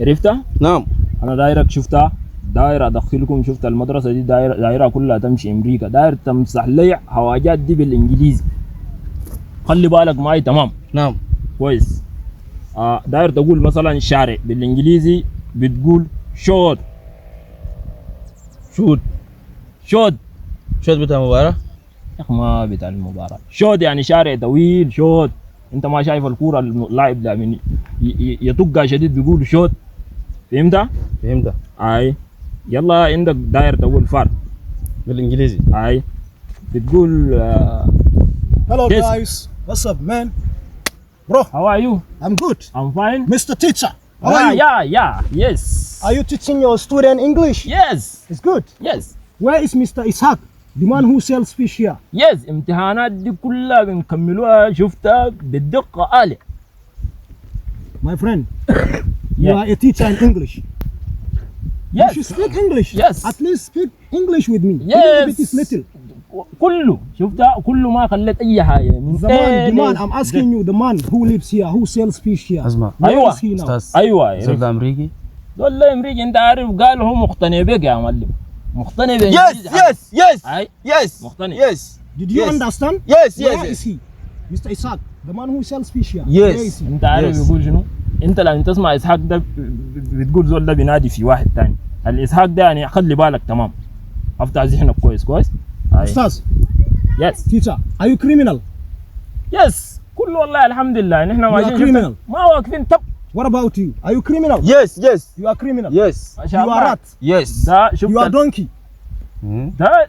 عرفتها؟ نعم. انا دايرك شفتها، داير ادخلكم. شفت المدرسه دي دايره كلها تمشي امريكا، داير تمسح لي حواجات دي بالانجليزي. خلي بالك معي تمام. نعم كويس. داير تقول مثلا شارع بالانجليزي بتقول شوت. شوت. شوت شوت بتاع مباراة. يا اخي ما بتاع المباراة. شوت يعني شارع طويل. شوت انت ما شايف الكورة اللاعب ده من يطقها شديد بيقول شوت. فهمت؟ فهمت. اي يلا عندك داير تقول فرد بالانجليزي. اي بتقول Hello Yes. guys, what's up man? Bro, how are you? I'm good. I'm fine. Mr. Teacher, how are you? Yeah, yes. Are you teaching your student English? Yes, It's good. yes, Where is Mr. Ishaq, the man who sells fish here? yes. امتحانات دي كلها بنكملوها شفتها بالدقة آلة. My friend, you Yeah. are a teacher in English. You Yes, should speak English. Yes. At least speak English with me. Yes. Even if it is little. كله شفتها، كله ما خلت أي حاجة من The man, I'm asking you, the man who lives here, who sells fish here. اسمع. Where أيوة. is he now? استاذ. أيوة زول ده امريكي. والله امريكي. انت عارف قال هو مقتنع بك يا معلم، مقتنع بك. yes أي مقتنع. Did you Yes. understand? Yes, Where is he? Mr. Ishaq, the man who sells fish here. Yes. Where is he? انت عارف Yes. يقول شنو؟ انت لما تسمع اسحاق ده بتقول زول ده بينادي في واحد تاني. الاسحاق ده يعني خلي بالك تمام، افتح ذهنك كويس كويس. Ustaz, يس teacher, are you criminal? يس كله والله الحمد لله نحن You are ماشيين criminal. ما واقفين طب. What about you? Are you criminal? yes You are criminal. yes ما شاء You are الله. rat. yes. ده شفت You are donkey. ده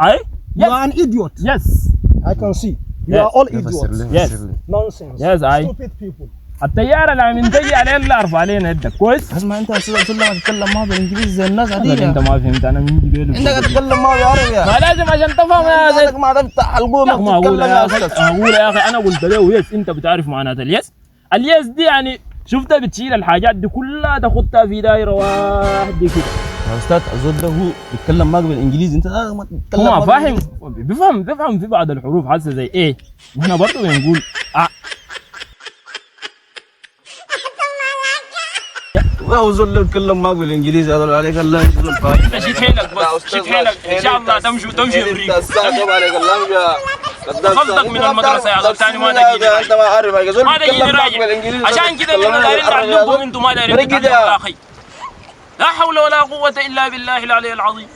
اي You are an idiot. يس I can see. You Yes. are all فسر idiots. لي Yes. فسر لي. Nonsense. Yes, I. Stupid people. الطياره اللي من تجي عليه اللي ارفع علينا يدك كويس. اسمع انت يا استاذ قلت لما تتكلم معاه بالانجليزي زي الناس انت عاديه. ما فهمت انا من جبال. انك تتكلم معاه بعربي. ما لازم عشان تفهم يا انك زي. ما تفتح القوم ما اقول تتكلم يا يا اخي، استاذ. اقول يا اخي انا قلت له يس. انت بتعرف معنات اليس؟ اليس دي يعني شفتها بتشيل الحاجات دي كلها تاخدها في دايره واحده كده. يا استاذ الزول ده هو بيتكلم معك بالانجليزي انت ما تتكلم هو معاه فاهم، بيفهم في بعض الحروف حاسه زي ايه. احنا برضه بنقول هو الزول اللي بيتكلم معك بالانجليزي هذا عليك الله يجزاه الفايد. انت شيل حيلك بس، شيل حيلك ان شاء الله تمشي امريكا. صدق من المدرسه يا اخي ثاني ما تجيني انت ما عارف يا زول ما تجيني راجع. عشان كده نحن دايرين نعلمكم انتم ما دايرين تتعلموا يا اخي. لا حول ولا قوه الا بالله العلي العظيم.